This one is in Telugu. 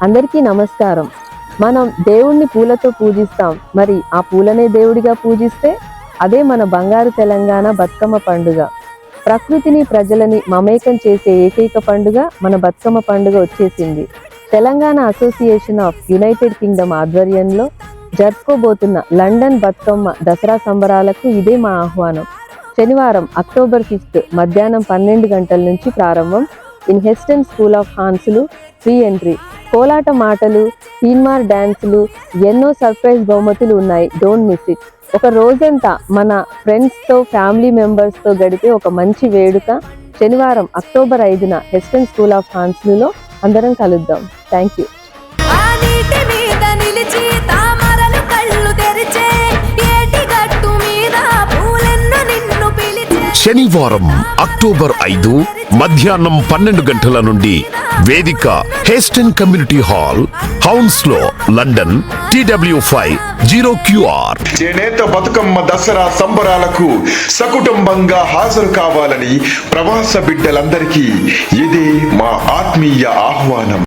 అందరికీ నమస్కారం. మనం దేవుణ్ణి పూలతో పూజిస్తాం. మరి ఆ పూలనే దేవుడిగా పూజిస్తే అదే మన బంగారు తెలంగాణ బతుకమ్మ పండుగ. ప్రకృతిని ప్రజలని మమేకం చేసే ఏకైక పండుగ మన బతుకమ్మ పండుగ వచ్చేసింది. Telangana association of United Kingdom ఆధ్వర్యంలో జరుపుకోబోతున్న లండన్ బతుకమ్మ దసరా సంబరాలకు ఇదే మా ఆహ్వానం. శనివారం అక్టోబర్ 5 మధ్యాహ్నం 12 గంటల నుంచి ప్రారంభం. In Heston school of Hounslow free entry. కోలాట మాటలు, తీన్మార్ డ్యాన్సులు, ఎన్నో సర్ప్రైజ్ బహుమతులు ఉన్నాయి. Don't miss it. ఒక రోజంతా మన ఫ్రెండ్స్తో, ఫ్యామిలీ మెంబర్స్తో గడిపే ఒక మంచి వేడుక. శనివారం అక్టోబర్ 5న హెస్టన్ స్కూల్ ఆఫ్ హాన్స్లులో అందరం కలుద్దాం. Thank you. శనివారం అక్టోబర్ 5 మధ్యాహ్నం 12 గంటల నుండి వేదిక Heston community hall, Hounslow, London TW5 0QR. చేనేత బతుకమ్మ దసరా సంబరాలకు సకుటుంబంగా హాజరు కావాలని ప్రవాస బిడ్డలందరికీ ఇదే మా ఆత్మీయ ఆహ్వానం.